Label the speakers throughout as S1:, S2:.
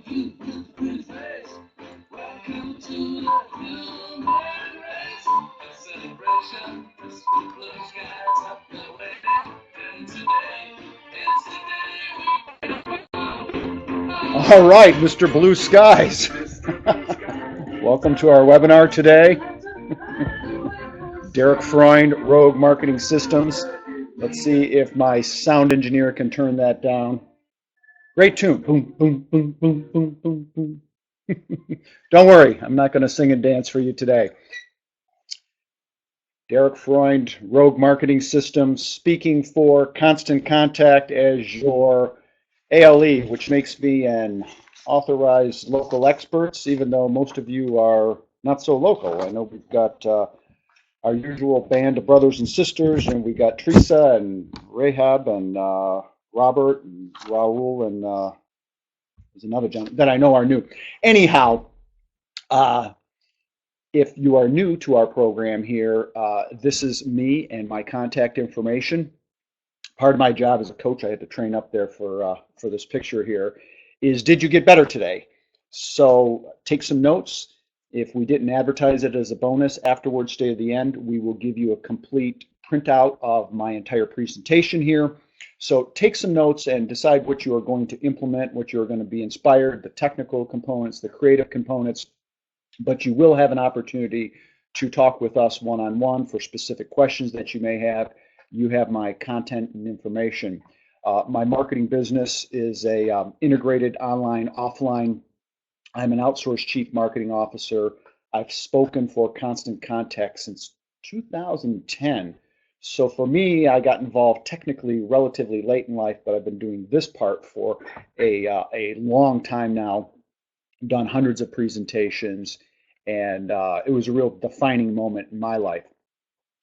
S1: Welcome to the human race. A celebration. The sweet blue skies up the way. And today is the day.
S2: All right, Mr. Blue Skies. Welcome to our webinar today. Derek Freund, Rogue Marketing Systems. Let's see if my sound engineer can turn that down. Great tune. Boom, boom, boom, boom, boom, boom, boom. Don't worry, I'm not going to sing and dance for you today. Derek Freund, Rogue Marketing Systems, speaking for Constant Contact as your ALE, which makes me an authorized local expert, even though most of you are not so local. I know we've got our usual band of brothers and sisters, and we got Teresa and Rahab and Robert and Raul and there's another gentleman that I know are new. Anyhow, if you are new to our program here, this is me and my contact information. Part of my job as a coach, I had to train up there for this picture here, is did you get better today? So take some notes. If we didn't advertise it as a bonus, afterwards, stay to the end, we will give you a complete printout of my entire presentation here. So take some notes and decide what you are going to implement, what you are going to be inspired, the technical components, the creative components, but you will have an opportunity to talk with us one-on-one for specific questions that you may have. You have my content and information. My marketing business is a integrated online, offline. I'm an outsourced chief marketing officer. I've spoken for Constant Contact since 2010. So for me, I got involved technically relatively late in life, but I've been doing this part for a long time now, done hundreds of presentations, and it was a real defining moment in my life.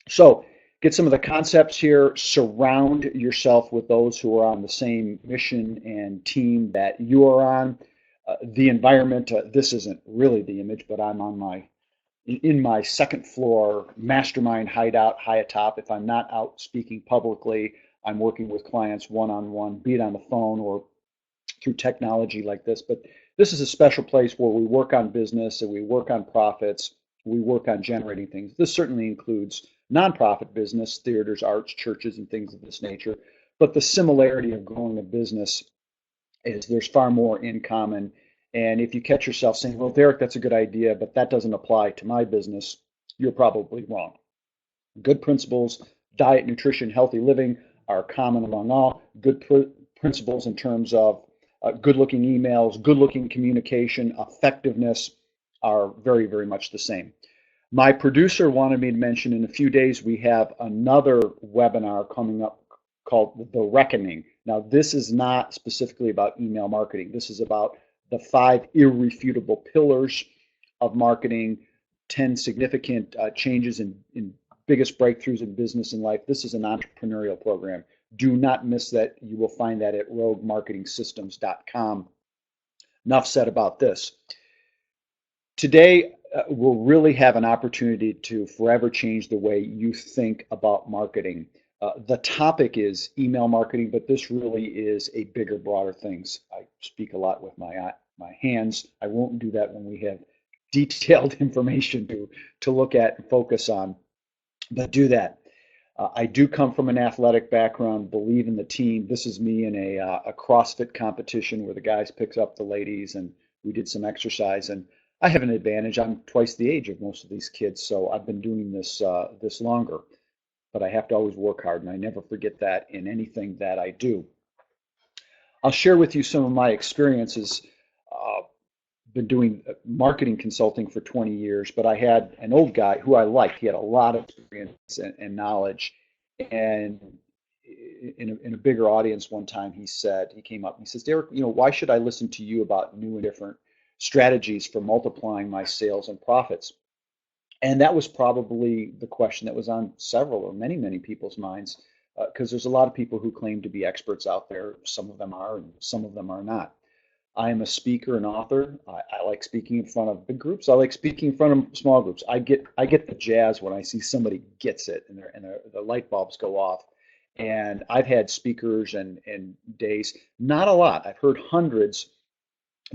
S2: So get some of the concepts here. Surround yourself with those who are on the same mission and team that you are on. The environment, this isn't really the image, but I'm on in my second floor mastermind hideout high atop. If I'm not out speaking publicly, I'm working with clients one-on-one, be it on the phone or through technology like this. But this is a special place where we work on business and we work on profits, we work on generating things. This certainly includes nonprofit business, theaters, arts, churches, and things of this nature. But the similarity of growing a business is there's far more in common. And if you catch yourself saying, well, Derek, that's a good idea, but that doesn't apply to my business, you're probably wrong. Good principles, diet, nutrition, healthy living are common among all. Good principles in terms of good-looking emails, good-looking communication, effectiveness are very, very much the same. My producer wanted me to mention in a few days we have another webinar coming up called The Reckoning. Now, this is not specifically about email marketing. This is about the 5 irrefutable pillars of marketing, 10 significant changes in biggest breakthroughs in business and life. This is an entrepreneurial program. Do not miss that. You will find that at roguemarketingsystems.com. Enough said about this. Today, we'll really have an opportunity to forever change the way you think about marketing. The topic is email marketing, but this really is a bigger, broader things. I speak a lot with my hands. I won't do that when we have detailed information to look at and focus on, but do that. I do come from an athletic background, believe in the team. This is me in a CrossFit competition where the guys picks up the ladies and we did some exercise. And I have an advantage. I'm twice the age of most of these kids, so I've been doing this this longer. But I have to always work hard, and I never forget that in anything that I do. I'll share with you some of my experiences. Been doing marketing consulting for 20 years, but I had an old guy who I liked. He had a lot of experience and knowledge. And in a bigger audience one time, he came up and he says, Derek, why should I listen to you about new and different strategies for multiplying my sales and profits? And that was probably the question that was on several or many, many people's minds, because there's a lot of people who claim to be experts out there. Some of them are, and some of them are not. I am a speaker and author. I like speaking in front of big groups. I like speaking in front of small groups. I get the jazz when I see somebody gets it and the light bulbs go off. And I've had speakers and days, not a lot. I've heard hundreds,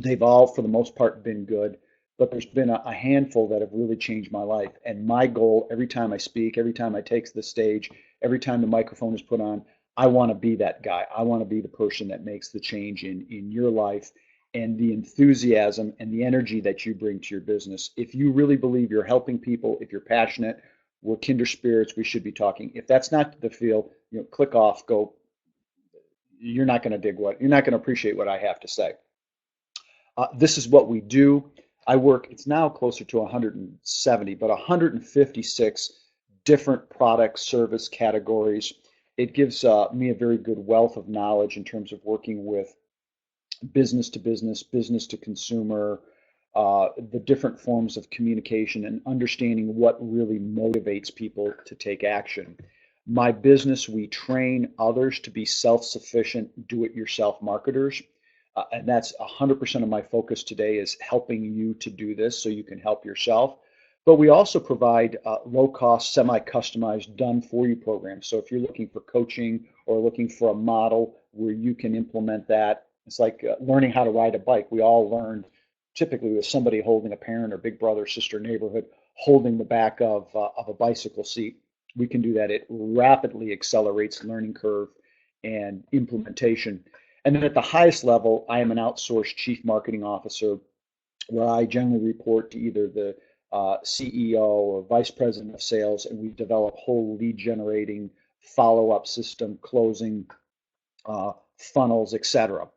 S2: They've all, for the most part, been good, but there's been a handful that have really changed my life. And my goal, every time I speak, every time I take the stage, every time the microphone is put on, I want to be that guy. I want to be the person that makes the change in your life, and the enthusiasm and the energy that you bring to your business. If you really believe you're helping people, if you're passionate, we're kindred spirits, we should be talking. If that's not the feel, click off, go. You're not going to you're not going to appreciate what I have to say. This is what we do. I work, it's now closer to 170, but 156 different product service categories. It gives me a very good wealth of knowledge in terms of working with business to business, business to consumer, the different forms of communication, and understanding what really motivates people to take action. My business, we train others to be self-sufficient, do-it-yourself marketers. And that's 100% of my focus today, is helping you to do this so you can help yourself. But we also provide low-cost, semi-customized, done-for-you programs. So if you're looking for coaching or looking for a model where you can implement that, it's like learning how to ride a bike. We all learned typically with somebody holding a parent or big brother, sister, neighborhood, holding the back of a bicycle seat. We can do that. It rapidly accelerates learning curve and implementation. And then at the highest level, I am an outsourced chief marketing officer, where I generally report to either the CEO or vice president of sales, and we develop whole lead generating follow-up system, closing funnels, etc.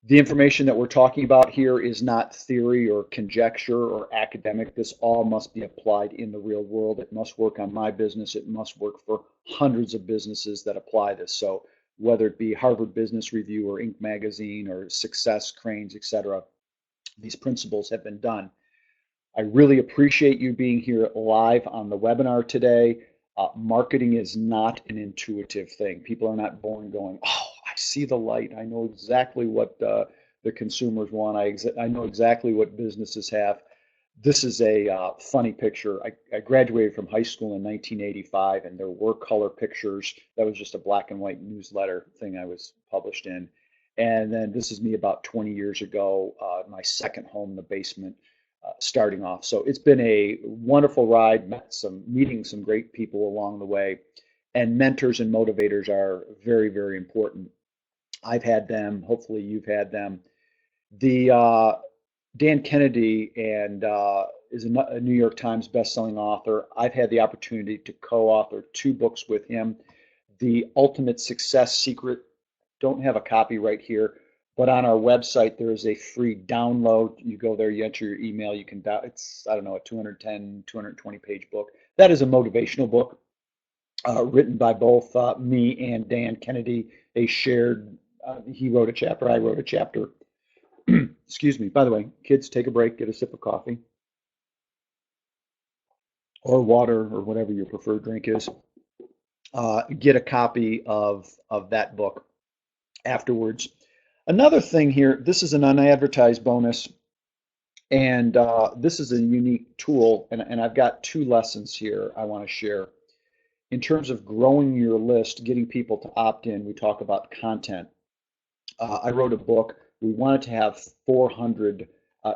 S2: The information that we're talking about here is not theory or conjecture or academic. This all must be applied in the real world. It must work on my business. It must work for hundreds of businesses that apply this. So whether it be Harvard Business Review or Inc. Magazine or Success, Cranes, etc., these principles have been done. I really appreciate you being here live on the webinar today. Marketing is not an intuitive thing. People are not born going, oh, I see the light. I know exactly what the consumers want. I know exactly what businesses have. This is a funny picture. I graduated from high school in 1985, and there were color pictures. That was just a black and white newsletter thing I was published in. And then this is me about 20 years ago, my second home in the basement, starting off. So it's been a wonderful ride, meeting some great people along the way. And mentors and motivators are very, very important. I've had them. Hopefully you've had them. The Dan Kennedy and is a New York Times bestselling author. I've had the opportunity to co-author 2 books with him. The Ultimate Success Secret. Don't have a copy right here, but on our website there is a free download. You go there, you enter your email, you can it's, I don't know, a 210, 220 page book. That is a motivational book written by both me and Dan Kennedy. They shared, he wrote a chapter, I wrote a chapter. Excuse me. By the way, kids, take a break, get a sip of coffee or water or whatever your preferred drink is. Get a copy of that book afterwards. Another thing here, this is an unadvertised bonus, and this is a unique tool, and I've got 2 lessons here I want to share. In terms of growing your list, getting people to opt in, we talk about content. I wrote a book. We wanted to have 400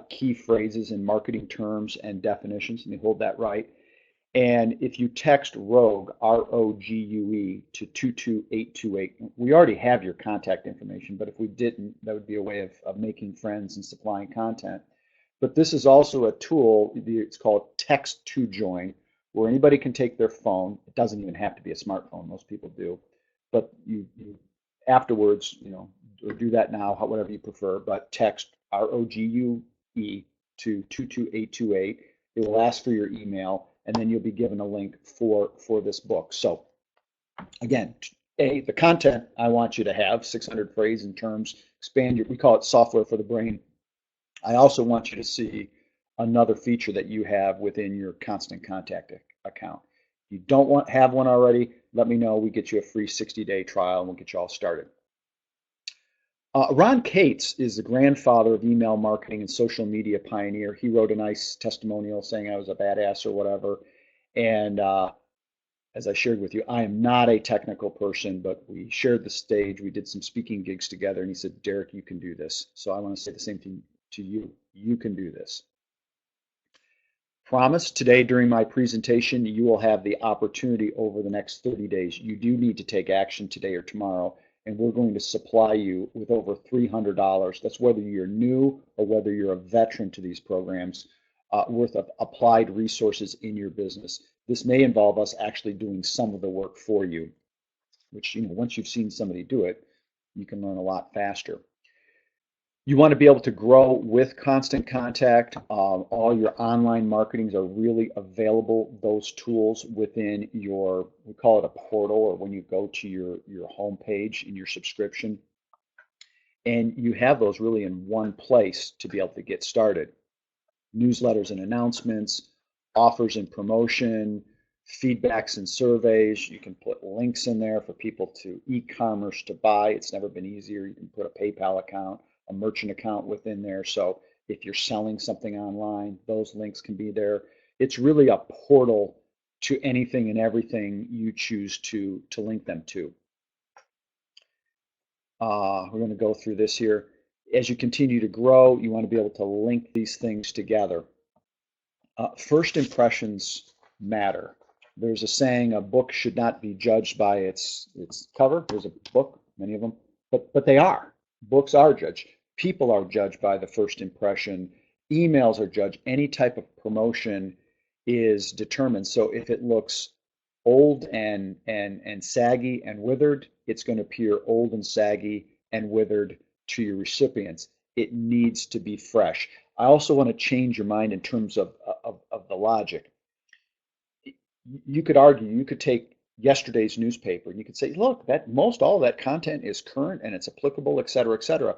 S2: key phrases in marketing terms and definitions. Let me hold that right. And if you text ROGUE, ROGUE, to 22828, we already have your contact information, but if we didn't, that would be a way of making friends and supplying content. But this is also a tool, it's called Text to Join, where anybody can take their phone. It doesn't even have to be a smartphone, most people do. But you afterwards, or do that now, whatever you prefer, but text ROGUE to 22828. It will ask for your email, and then you'll be given a link for this book. So again, the content I want you to have, 600 phrases and terms, expand we call it software for the brain. I also want you to see another feature that you have within your Constant Contact account. If you don't have one already, let me know. We get you a free 60-day trial, and we'll get you all started. Ron Cates is the grandfather of email marketing and social media pioneer. He wrote a nice testimonial saying I was a badass or whatever. And as I shared with you, I am not a technical person, but we shared the stage. We did some speaking gigs together, and he said, Derek, you can do this. So I want to say the same thing to you. You can do this. Promise today during my presentation, you will have the opportunity over the next 30 days. You do need to take action today or tomorrow, and we're going to supply you with over $300. That's whether you're new or whether you're a veteran to these programs, worth of applied resources in your business. This may involve us actually doing some of the work for you, which, once you've seen somebody do it, you can learn a lot faster. You want to be able to grow with Constant Contact. All your online marketings are really available, those tools within your, we call it a portal, or when you go to your home page in your subscription. And you have those really in one place to be able to get started. Newsletters and announcements, offers and promotion, feedbacks and surveys. You can put links in there for people to e-commerce to buy. It's never been easier. You can put a PayPal account, a merchant account within there. So if you're selling something online, those links can be there. It's really a portal to anything and everything you choose to link them to. We're going to go through this here. As you continue to grow, you want to be able to link these things together. First impressions matter. There's a saying, a book should not be judged by its cover. There's a book, many of them, but they are. Books are judged. People are judged by the first impression. Emails are judged. Any type of promotion is determined. So if it looks old and saggy and withered, it's going to appear old and saggy and withered to your recipients. It needs to be fresh. I also want to change your mind in terms of the logic. You could argue, you could take yesterday's newspaper and you could say, look, that most all of that content is current and it's applicable, et cetera, et cetera.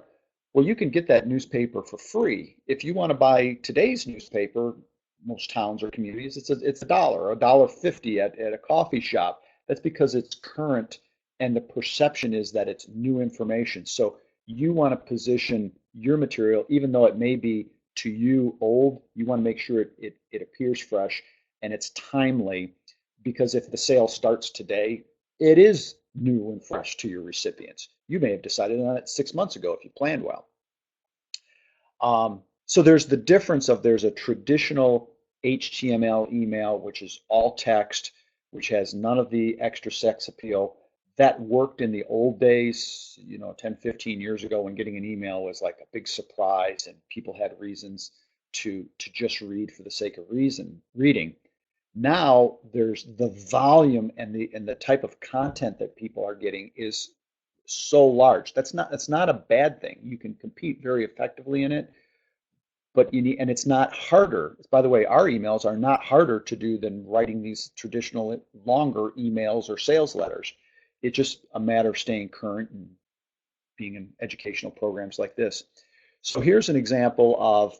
S2: Well, you can get that newspaper for free. If you want to buy today's newspaper, most towns or communities, it's $1.50 at a coffee shop. That's because it's current and the perception is that it's new information. So you want to position your material, even though it may be to you old, you want to make sure it appears fresh and it's timely, because if the sale starts today, it is new and fresh to your recipients. You may have decided on it 6 months ago if you planned well. So there's the difference of, there's a traditional HTML email, which is all text, which has none of the extra sex appeal. That worked in the old days, 10, 15 years ago, when getting an email was like a big surprise and people had reasons to just read for the sake of reading. Now there's the volume and the type of content that people are getting is so large. That's not a bad thing. You can compete very effectively in it, but and it's not harder. By the way, our emails are not harder to do than writing these traditional longer emails or sales letters. It's just a matter of staying current and being in educational programs like this. So here's an example of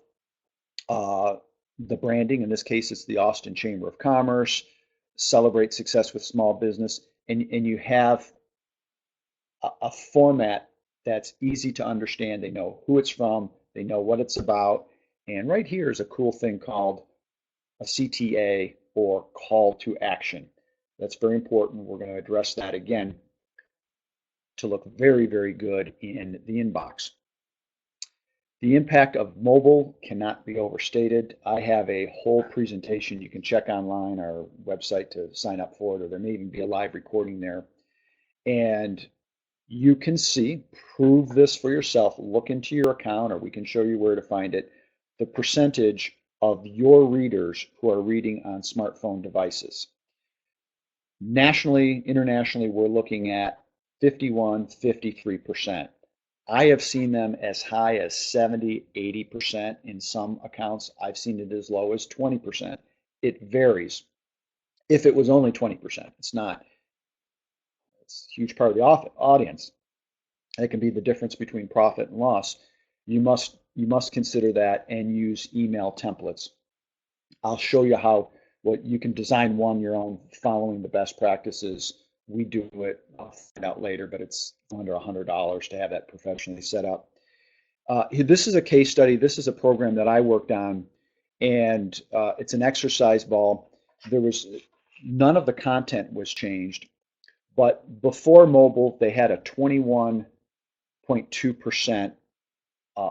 S2: the branding. In this case, it's the Austin Chamber of Commerce. Celebrate success with small business, and you have a format that's easy to understand. They know who it's from, they know what it's about, and right here is a cool thing called a CTA, or call to action. That's very important. We're going to address that again to look very, very good in the inbox. The impact of mobile cannot be overstated. I have a whole presentation you can check online, our website, to sign up for it, or there may even be a live recording there. And you can see, prove this for yourself, look into your account, or we can show you where to find it, the percentage of your readers who are reading on smartphone devices. Nationally, internationally, we're looking at 51, 53%. I have seen them as high as 70, 80% in some accounts. I've seen it as low as 20%. It varies. If it was only 20%, it's not. It's a huge part of the audience. It can be the difference between profit and loss. You must consider that and use email templates. I'll show you how you can design your own, following the best practices. We do it, I'll find out later, but it's under $100 to have that professionally set up. This is a case study. This is a program that I worked on, and it's an exercise ball. There was none of the content was changed, but before mobile, they had a 21.2%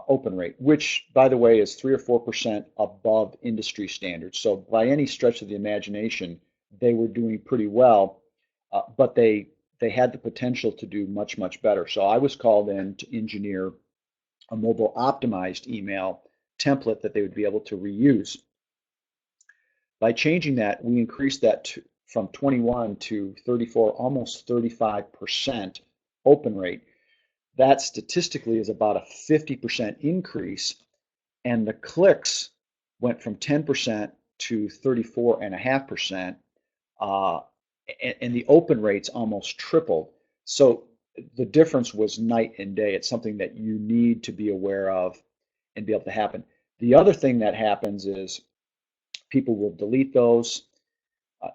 S2: open rate, which, by the way, is 3 or 4% above industry standards. So by any stretch of the imagination, they were doing pretty well, but they had the potential to do much, much better. So I was called in to engineer a mobile optimized email template that they would be able to reuse. By changing that, we increased that from 21 to 34, almost 35% open rate. That statistically is about a 50% increase, and the clicks went from 10% to 34.5%, and the open rates almost tripled. So the difference was night and day. It's something that you need to be aware of and be able to happen. The other thing that happens is people will delete those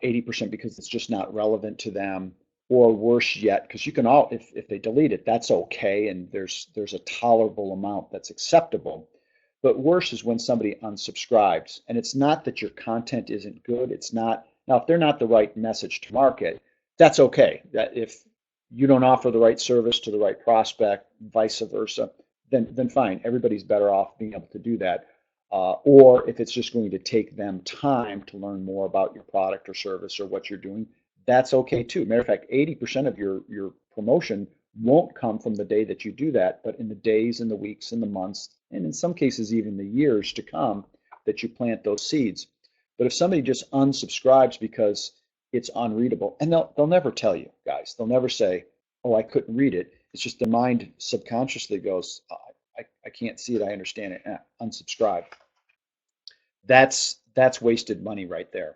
S2: 80% because it's just not relevant to them, or worse yet, because you can all, if they delete it, that's okay, and there's a tolerable amount that's acceptable. But worse is when somebody unsubscribes, and it's not that your content isn't good. It's not. Now, if they're not the right message to market, that's okay. That if you don't offer the right service to the right prospect, vice versa, then fine. Everybody's better off being able to do that. Or if it's just going to take them time to learn more about your product or service or what you're doing, that's okay too. Matter of fact, 80% of your promotion won't come from the day that you do that, but in the days and the weeks and the months, and in some cases even the years to come, that you plant those seeds. But if somebody just unsubscribes because it's unreadable, and they'll never tell you, guys, they'll never say, oh, I couldn't read it. It's just the mind subconsciously goes, I can't see it, I understand it, unsubscribe. That's wasted money right there.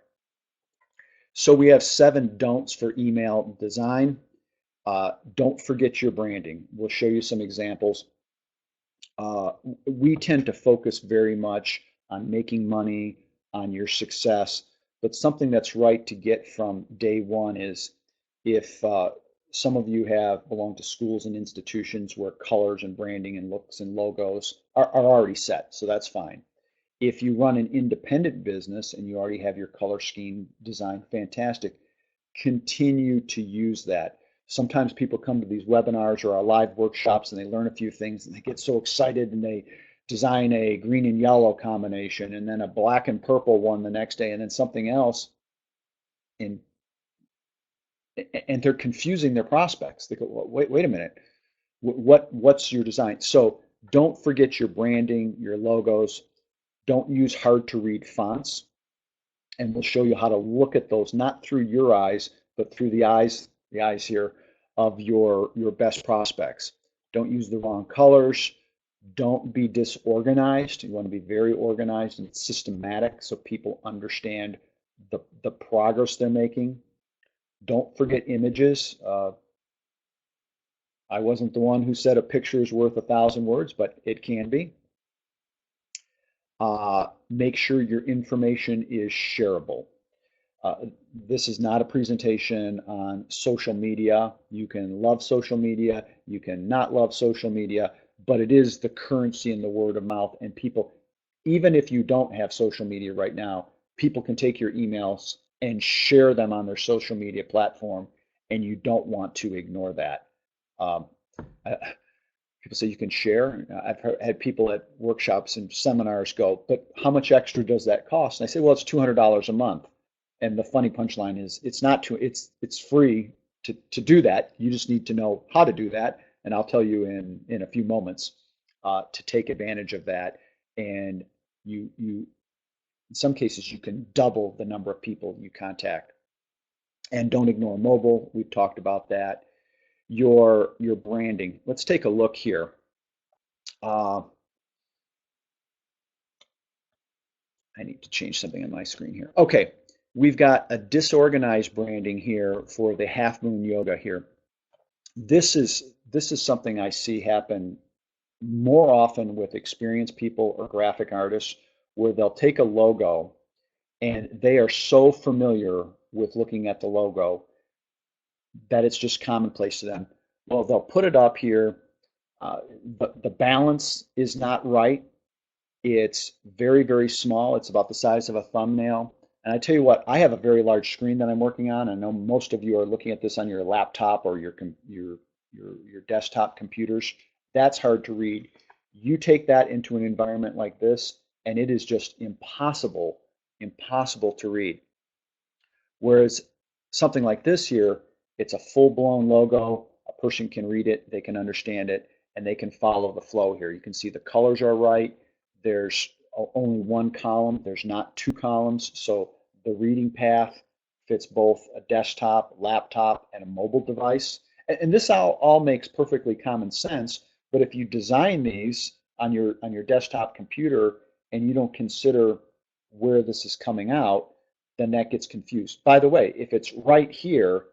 S2: So we have 7 don'ts for email design. Don't forget your branding. We'll show you some examples. We tend to focus very much on making money, on your success, but something that's right to get from day one is if some of you have belonged to schools and institutions where colors and branding and looks and logos are already set, so that's fine. If you run an independent business and you already have your color scheme designed, fantastic. Continue to use that. Sometimes people come to these webinars or our live workshops and they learn a few things and they get so excited and they design a green and yellow combination and then a black and purple one the next day and then something else. And they're confusing their prospects. They go, wait a minute, what's your design? So don't forget your branding, your logos. Don't use hard to read fonts. And we'll show you how to look at those, not through your eyes, but through the eyes here of your best prospects. Don't use the wrong colors. Don't be disorganized. You want to be very organized and systematic so people understand the progress they're making. Don't forget images. I wasn't the one who said a picture is worth 1,000 words, but it can be. Make sure your information is shareable. This is not a presentation on social media. You can love social media, you can not love social media, but it is the currency in the word of mouth, and people, even if you don't have social media right now, people can take your emails and share them on their social media platform, and you don't want to ignore that. People say you can share. I've had people at workshops and seminars go, but how much extra does that cost? And I say, well, it's $200 a month. And the funny punchline is it's not it's free to do that. You just need to know how to do that. And I'll tell you in a few moments to take advantage of that. And you in some cases you can double the number of people you contact. And don't ignore mobile. We've talked about that. Your branding. Let's take a look here. I need to change something on my screen here. Okay, we've got a disorganized branding here for the half moon yoga here. This is something I see happen more often with experienced people or graphic artists, where they'll take a logo and they are so familiar with looking at the logo that it's just commonplace to them. Well, they'll put it up here, but the balance is not right. It's very, very small. It's about the size of a thumbnail. And I tell you what, I have a very large screen that I'm working on. I know most of you are looking at this on your laptop or your desktop computers. That's hard to read. You take that into an environment like this, and it is just impossible to read. Whereas something like this here, it's a full-blown logo. A person can read it, they can understand it, and they can follow the flow here. You can see the colors are right. There's only one column. There's not two columns. So the reading path fits both a desktop, laptop, and a mobile device. And this all makes perfectly common sense. But if you design these on your desktop computer and you don't consider where this is coming out, then that gets confused. By the way, if it's right here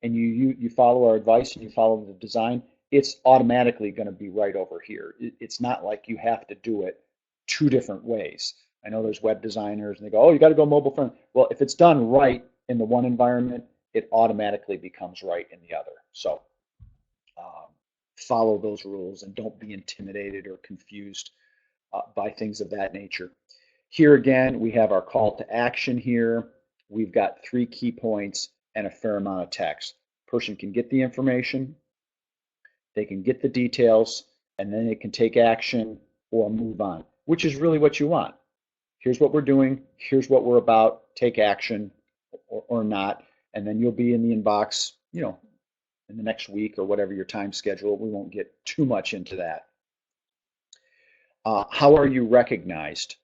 S2: and you follow our advice and you follow the design, it's automatically going to be right over here. It's not like you have to do it two different ways. I know there's web designers and they go, oh, you got to go mobile friendly. Well, if it's done right in the one environment, it automatically becomes right in the other. So follow those rules and don't be intimidated or confused by things of that nature. Here again, we have our call to action here. We've got 3 key points and a fair amount of text. Person can get the information, they can get the details, and then they can take action or move on, which is really what you want. Here's what we're doing, here's what we're about, take action or not, and then you'll be in the inbox, in the next week or whatever your time schedule. We won't get too much into that. How are you recognized?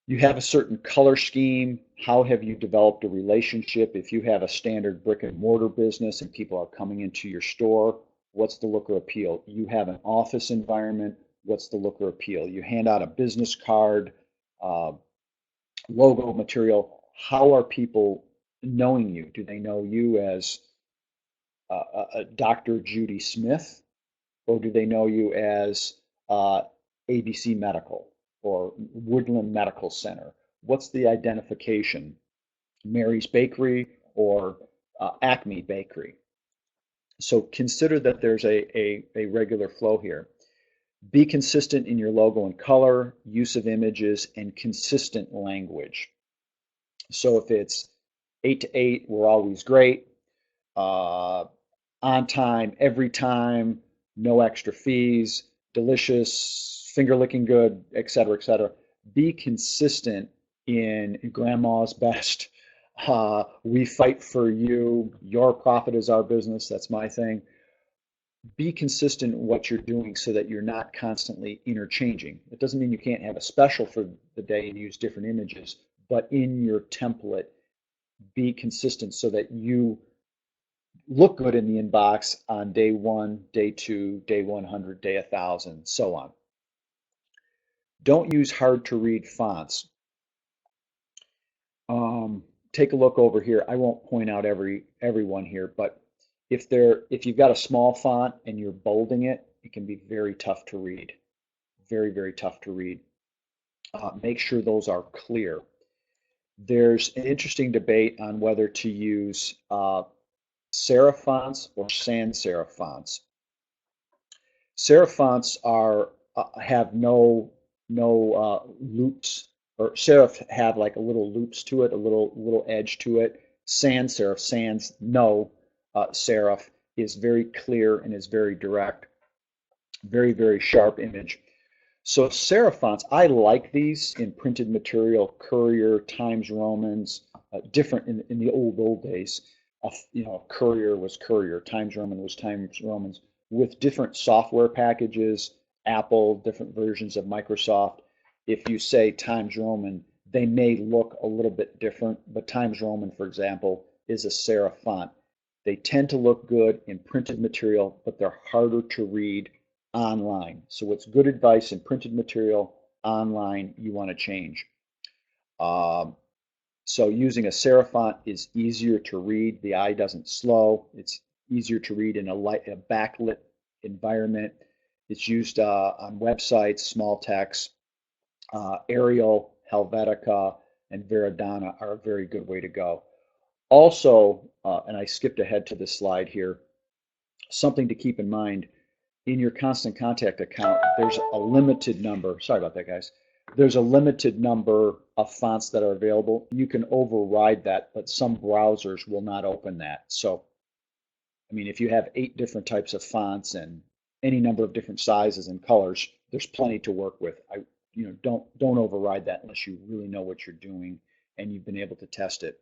S2: You have a certain color scheme. How have you developed a relationship? If you have a standard brick and mortar business and people are coming into your store, what's the look or appeal? You have an office environment, what's the look or appeal? You hand out a business card, logo material. How are people knowing you? Do they know you as Dr. Judy Smith, or do they know you as ABC Medical or Woodland Medical Center? What's the identification? Mary's Bakery or Acme Bakery? So consider that there's a regular flow here. Be consistent in your logo and color, use of images, and consistent language. So if it's 8 to 8, we're always great, on time, every time, no extra fees, delicious, finger licking good, et cetera, et cetera. Be consistent in grandma's best. We fight for you. Your profit is our business. That's my thing. Be consistent in what you're doing so that you're not constantly interchanging. It doesn't mean you can't have a special for the day and use different images, but in your template, be consistent so that you look good in the inbox on day 1, day 2, day 100, day 1,000, so on. Don't use hard to read fonts. Take a look over here. I won't point out everyone here, but if you've got a small font and you're bolding it, it can be very tough to read. Very, very tough to read. Make sure those are clear. There's an interesting debate on whether to use serif fonts or sans-serif fonts. Serif fonts have no loops, or serif have like a little loops to it, a little edge to it. Sans-serif, serif is very clear and is very direct, very, very sharp image. So serif fonts, I like these in printed material, Courier, Times Romans, different in the old days. Courier was Courier, Times Roman was Times Romans, with different software packages, Apple, different versions of Microsoft. If you say Times Roman, they may look a little bit different, but Times Roman, for example, is a serif font. They tend to look good in printed material, but they're harder to read online. So what's good advice in printed material, online, you want to change. So using a serif font is easier to read. The eye doesn't slow. It's easier to read in a backlit environment. It's used on websites, small text. Arial, Helvetica, and Veridana are a very good way to go. Also, and I skipped ahead to this slide here, something to keep in mind, in your Constant Contact account, there's a limited number, sorry about that, guys. There's a limited number of fonts that are available. You can override that, but some browsers will not open that. So, I mean, if you have 8 different types of fonts and any number of different sizes and colors, there's plenty to work with. Don't override that unless you really know what you're doing and you've been able to test it.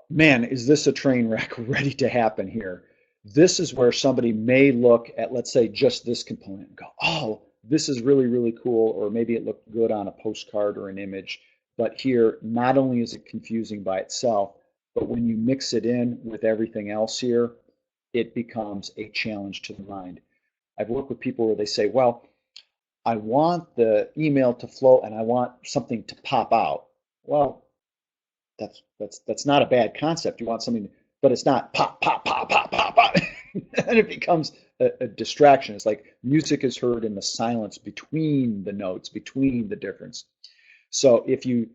S2: Man, is this a train wreck ready to happen here? This is where somebody may look at, let's say, just this component and go, oh, this is really, really cool, or maybe it looked good on a postcard or an image. But here, not only is it confusing by itself, but when you mix it in with everything else here, it becomes a challenge to the mind. I've worked with people where they say, well, I want the email to flow and I want something to pop out. Well, that's not a bad concept. You want something, but it's not pop, pop, pop, pop, pop, pop. And it becomes a distraction. It's like music is heard in the silence between the notes, between the difference. So if you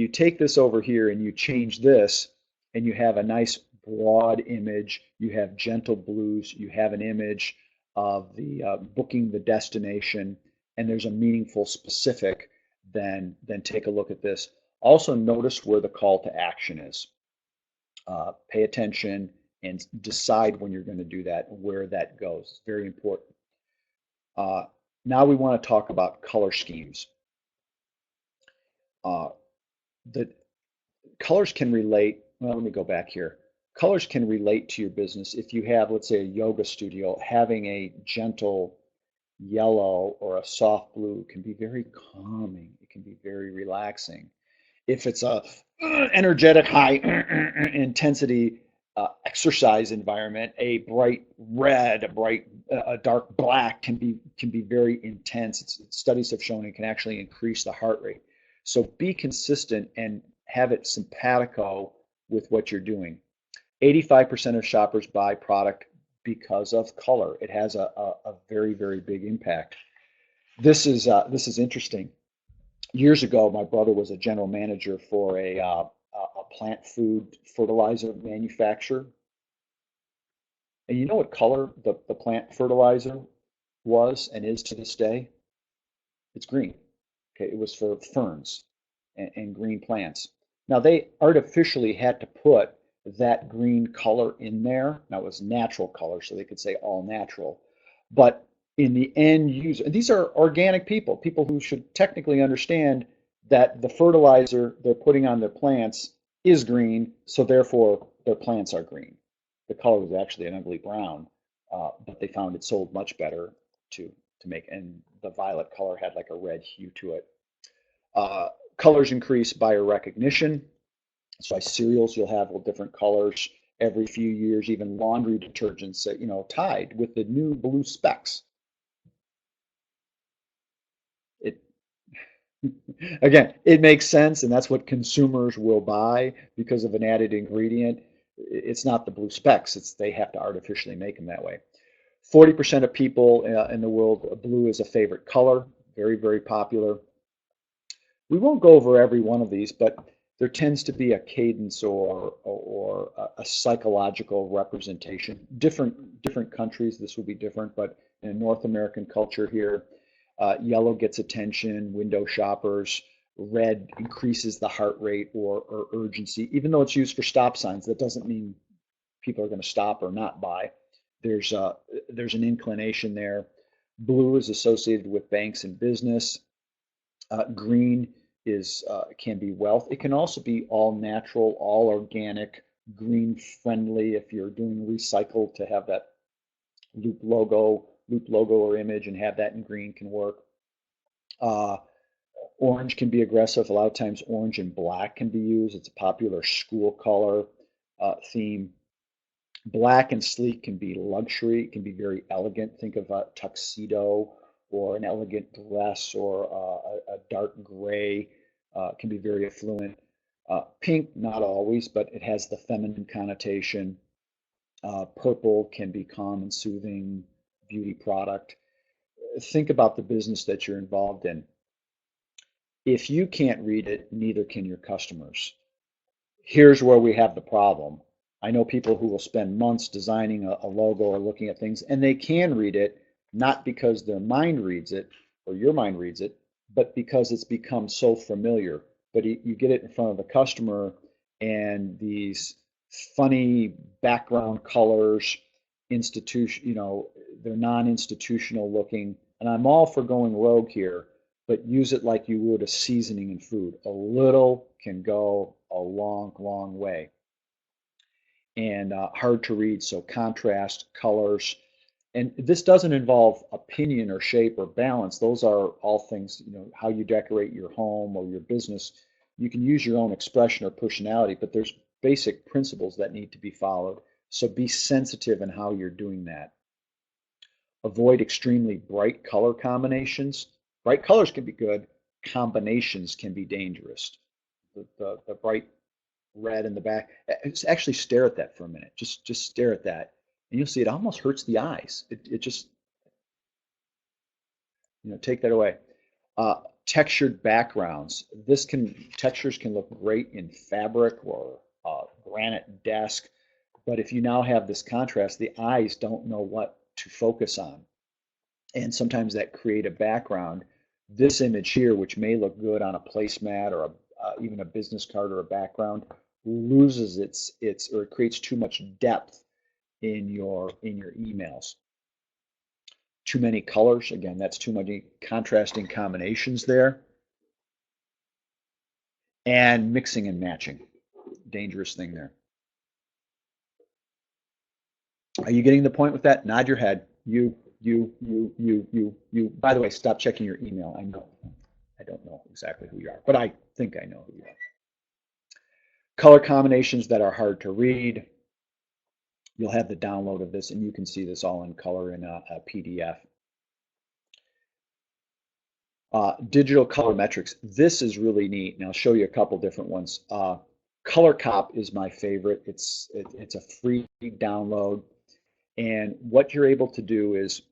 S2: take this over here and you change this and you have a nice broad image, you have gentle blues, you have an image of the booking the destination, and there's a meaningful specific, then take a look at this. Also notice where the call to action is. Pay attention and decide when you're going to do that, where that goes. It's very important. Now we want to talk about color schemes. The colors can relate. Well, let me go back here. Colors can relate to your business. If you have, let's say, a yoga studio, having a gentle yellow or a soft blue can be very calming. It can be very relaxing. If it's a energetic, high intensity exercise environment, a bright red, a dark black can be very intense. Studies have shown it can actually increase the heart rate. So be consistent and have it simpatico with what you're doing. 85% of shoppers buy product because of color. It has a very, very big impact. This is interesting. Years ago, my brother was a general manager for a plant food fertilizer manufacturer. And you know what color the plant fertilizer was and is to this day? It's green. Okay, it was for ferns and green plants. Now they artificially had to put that green color in there. Now it was natural color, so they could say all natural. But in the end user, and these are organic people who should technically understand that the fertilizer they're putting on their plants is green, so therefore their plants are green. The color was actually an ugly brown, but they found it sold much better to make, and the violet color had like a red hue to it. Colors increase biorecognition. So by cereals, you'll have different colors every few years. Even laundry detergents, Tide with the new blue specks. It again, it makes sense, and that's what consumers will buy because of an added ingredient. It's not the blue specks; it's they have to artificially make them that way. 40% of people in the world, blue is a favorite color. Very, very popular. We won't go over every one of these, but there tends to be a cadence or a psychological representation. Different countries, this will be different, but in North American culture here, yellow gets attention, window shoppers. Red increases the heart rate or urgency. Even though it's used for stop signs, that doesn't mean people are going to stop or not buy. There's an inclination there. Blue is associated with banks and business. Green can be wealth. It can also be all natural, all organic, green friendly. If you're doing recycle, to have that loop logo or image and have that in green can work. Orange can be aggressive. A lot of times orange and black can be used. It's a popular school color theme. Black and sleek can be luxury. It can be very elegant. Think of a tuxedo or an elegant dress or a dark gray. Can be very affluent. Pink, not always, but it has the feminine connotation. Purple can be calm and soothing, beauty product. Think about the business that you're involved in. If you can't read it, neither can your customers. Here's where we have the problem. I know people who will spend months designing a logo or looking at things, and they can read it, not because their mind reads it or your mind reads it, but because it's become so familiar. But you get it in front of the customer, and these funny background colors, they're non-institutional looking, And I'm all for going rogue here, but use it like you would a seasoning in food. A little can go a long, long way. And hard to read, so contrast, colors. And this doesn't involve opinion or shape or balance. Those are all things, how you decorate your home or your business. You can use your own expression or personality, but there's basic principles that need to be followed. So be sensitive in how you're doing that. Avoid extremely bright color combinations. Bright colors can be good. Combinations can be dangerous. The bright red in the back. Actually stare at that for a minute. Just stare at that, and you'll see it almost hurts the eyes. It just, take that away. Uh, Textured backgrounds. Textures can look great in fabric or granite desk, but if you now have this contrast, the eyes don't know what to focus on, and sometimes that create a background. This image here, which may look good on a placemat or even a business card or a background, loses its or it creates too much depth in your emails. Too many colors, again, that's too many contrasting combinations there. And mixing and matching, dangerous thing there. Are you getting the point with that? Nod your head. You. By the way, stop checking your email. I don't know exactly who you are, but I think I know who you are. Color combinations that are hard to read. You'll have the download of this, and you can see this all in color in a PDF. Digital color metrics. This is really neat, and I'll show you a couple different ones. Color Cop is my favorite. It's a free download, and what you're able to do is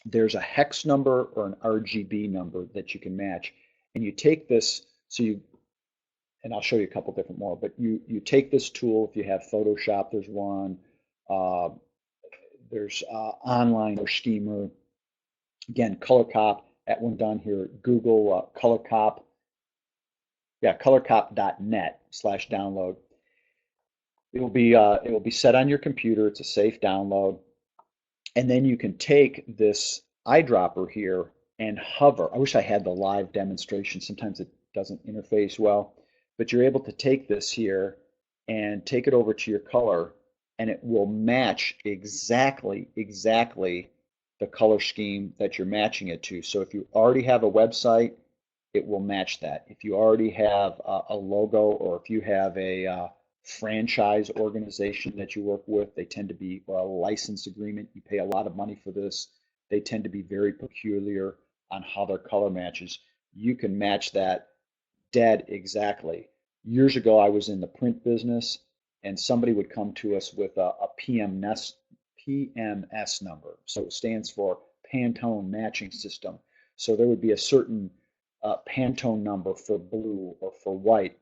S2: there's a hex number or an RGB number that you can match, and you take this. And I'll show you a couple different more. But you take this tool. If you have Photoshop, there's one. There's online or Schemer. Again, Color Cop. At one down here, Google Color Cop. Yeah, colorcop.net/download. It will be set on your computer. It's a safe download, and then you can take this eyedropper here and hover. I wish I had the live demonstration. Sometimes it doesn't interface well, but you're able to take this here and take it over to your color, and it will match exactly the color scheme that you're matching it to. So if you already have a website, it will match that. If you already have a logo, or if you have a franchise organization that you work with, they tend to be, or a license agreement, you pay a lot of money for this, they tend to be very peculiar on how their color matches. You can match that dead exactly. Years ago, I was in the print business, and somebody would come to us with a PMS number. So it stands for Pantone Matching System. So there would be a certain Pantone number for blue or for white,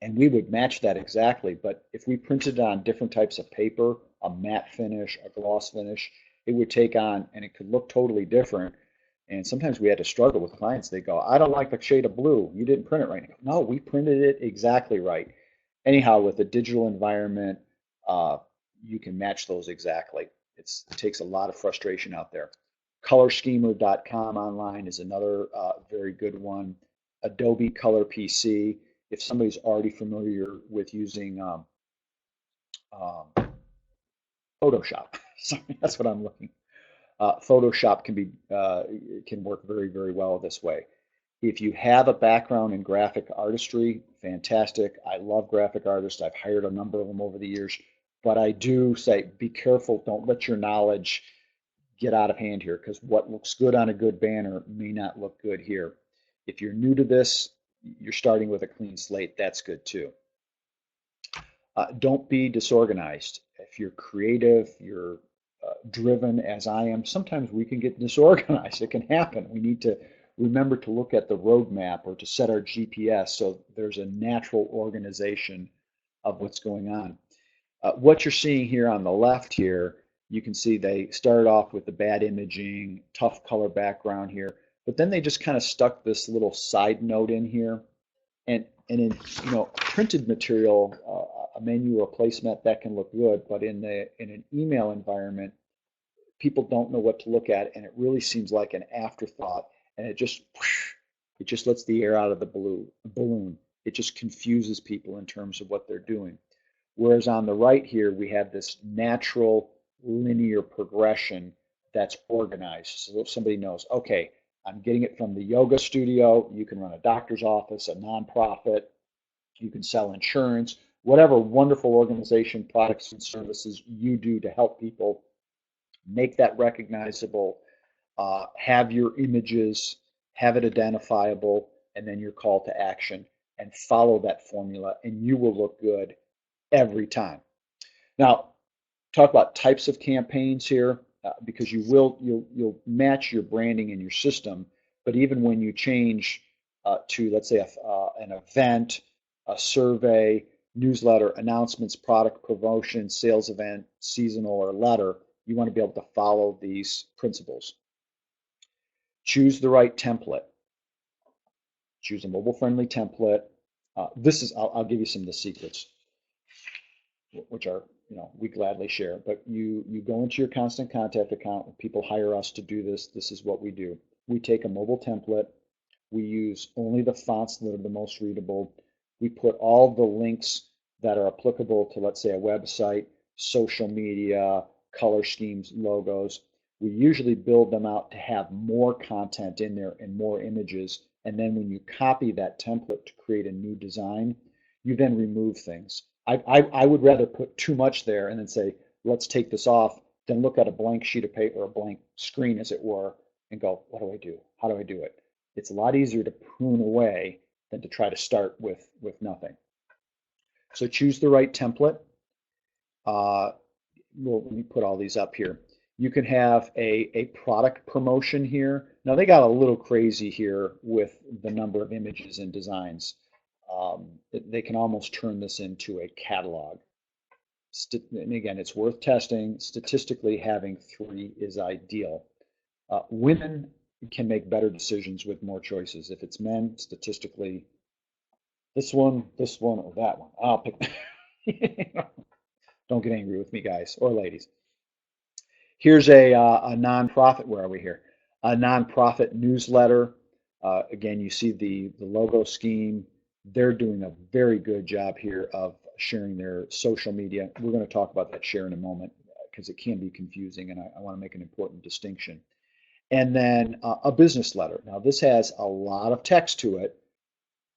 S2: and we would match that exactly. But if we printed it on different types of paper, a matte finish, a gloss finish, it would take on, and it could look totally different. And sometimes we had to struggle with clients. They go, I don't like the shade of blue. You didn't print it right. No, we printed it exactly right. Anyhow, with the digital environment, you can match those exactly. It takes a lot of frustration out there. Colorschemer.com online is another very good one. Adobe Color PC. If somebody's already familiar with using Photoshop, sorry, that's what I'm looking. Photoshop can work very, very well this way. If you have a background in graphic artistry, fantastic. I love graphic artists. I've hired a number of them over the years, but I do say be careful. Don't let your knowledge get out of hand here, because what looks good on a good banner may not look good here. If you're new to this, you're starting with a clean slate. That's good too. Don't be disorganized. If you're creative, you're driven as I am, sometimes we can get disorganized. It can happen. We need to remember to look at the roadmap or to set our GPS so there's a natural organization of what's going on. What you're seeing here on the left here, you can see they started off with the bad imaging, tough color background here, but then they just kind of stuck this little side note in here. And in printed material, a menu or a placemat, that can look good, but in an email environment, people don't know what to look at, and it really seems like an afterthought, and it just lets the air out of the balloon. It just confuses people in terms of what they're doing. Whereas on the right here, we have this natural linear progression that's organized. So if somebody knows, okay, I'm getting it from the yoga studio, you can run a doctor's office, a nonprofit, you can sell insurance, whatever wonderful organization, products, and services you do to help people, make that recognizable, have your images, have it identifiable, and then your call to action, and follow that formula, and you will look good every time. Now, talk about types of campaigns here, because you'll match your branding and your system, but even when you change to, let's say, an event, a survey, newsletter, announcements, product promotion, sales event, seasonal, or letter, you want to be able to follow these principles. Choose the right template. Choose a mobile-friendly template. I'll give you some of the secrets, which are, we gladly share. But you go into your constant contact account. When people hire us to do this, this is what we do. We take a mobile template. We use only the fonts that are the most readable. We put all the links that are applicable to, let's say, a website, social media, color schemes, logos. We usually build them out to have more content in there and more images. And then when you copy that template to create a new design, you then remove things. I would rather put too much there and then say, let's take this off, than look at a blank sheet of paper, or a blank screen, as it were, and go, what do I do? How do I do it? It's a lot easier to prune away than to try to start with nothing. So choose the right template. Let me put all these up here. You can have a product promotion here. Now they got a little crazy here with the number of images and designs. They can almost turn this into a catalog. And again, it's worth testing. Statistically, having 3 is ideal. Women can make better decisions with more choices. If it's men, statistically, this one, or that one. I'll pick. Don't get angry with me, guys or ladies. Here's a nonprofit. Where are we here? A nonprofit newsletter. Again, you see the logo scheme. They're doing a very good job here of sharing their social media. We're going to talk about that share in a moment, because it can be confusing, and I want to make an important distinction. And then a business letter. Now this has a lot of text to it,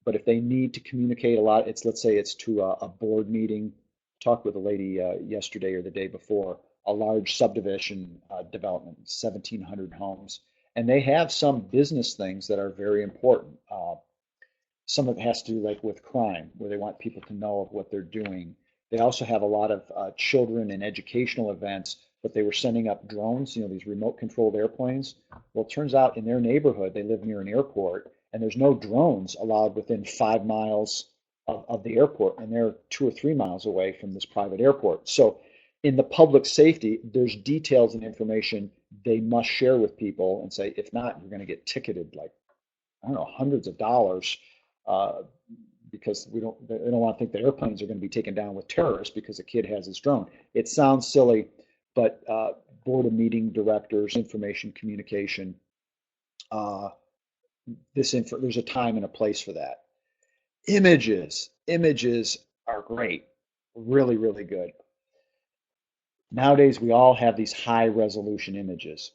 S2: but if they need to communicate a lot, let's say it's to a board meeting. Talked with a lady yesterday or the day before, a large subdivision development, 1,700 homes, and they have some business things that are very important. Some of it has to do like with crime, where they want people to know of what they're doing. They also have a lot of children and educational events, but they were sending up drones, these remote controlled airplanes. Well, it turns out in their neighborhood, they live near an airport, and there's no drones allowed within 5 miles of the airport, and they're 2 or 3 miles away from this private airport. So in the public safety, there's details and information they must share with people, and say, if not, you're going to get ticketed like, I don't know, hundreds of dollars, because they don't want to think that airplanes are going to be taken down with terrorists because a kid has his drone. It sounds silly, but board of meeting directors, information communication, there's a time and a place for that. Images are great, really, really good. Nowadays, we all have these high resolution images.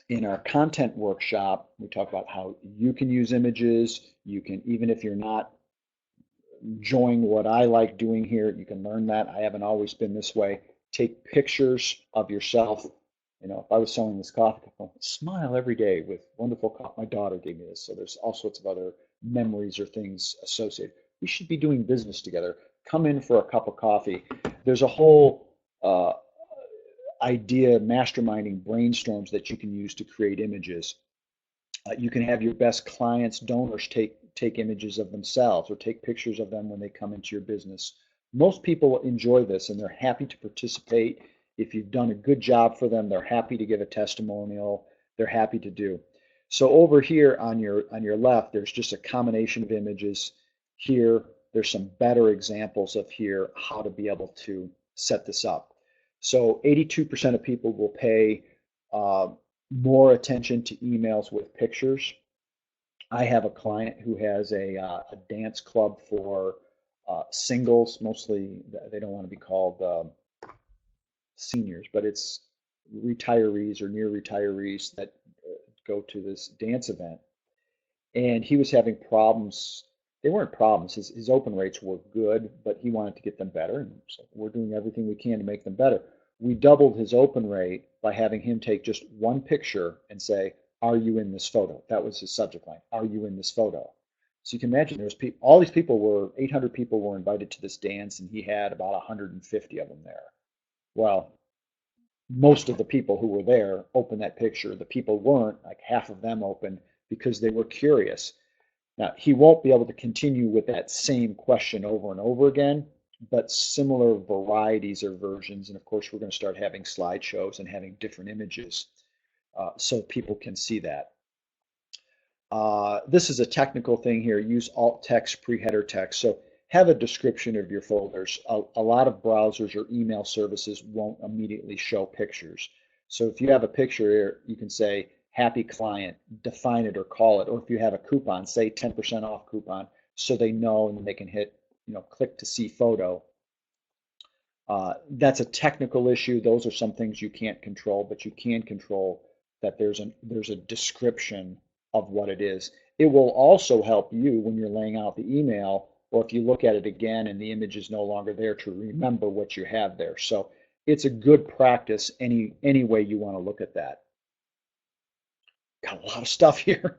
S2: In our content workshop, we talk about how you can use images. You can, even if you're not enjoying what I like doing here, you can learn that. I haven't always been this way. Take pictures of yourself. If I was selling this coffee cup, smile every day with wonderful coffee. My daughter gave me this, so there's all sorts of other memories or things associated. We should be doing business together. Come in for a cup of coffee. There's a whole idea, masterminding brainstorms that you can use to create images. You can have your best clients, donors take images of themselves, or take pictures of them when they come into your business. Most people enjoy this, and they're happy to participate. If you've done a good job for them, they're happy to give a testimonial. They're happy to do. So over here on your left, there's just a combination of images. Here, there's some better examples of here how to be able to set this up. So 82% of people will pay more attention to emails with pictures. I have a client who has a dance club for singles, mostly they don't want to be called seniors, but it's retirees or near retirees that go to this dance event. And he was having problems. They weren't problems. His open rates were good, but he wanted to get them better. And so we're doing everything we can to make them better. We doubled his open rate by having him take just one picture and say, "Are you in this photo?" That was his subject line. "Are you in this photo?" So you can imagine there's all these people 800 people were invited to this dance, and he had about 150 of them there. Well, most of the people who were there opened that picture. The people weren't, like half of them opened because they were curious. Now, he won't be able to continue with that same question over and over again, but similar varieties or versions. And of course, we're going to start having slideshows and having different images so people can see that. This is a technical thing here. Use alt text, pre-header text. So have a description of your folders. A lot of browsers or email services won't immediately show pictures. So if you have a picture here, you can say happy client, define it or call it. Or if you have a coupon, say 10% off coupon, so they know and they can hit, click to see photo. That's a technical issue. Those are some things you can't control, but you can control that there's a description of what it is. It will also help you when you're laying out the email, or if you look at it again and the image is no longer there, to remember what you have there. So it's a good practice any way you want to look at that. Got a lot of stuff here.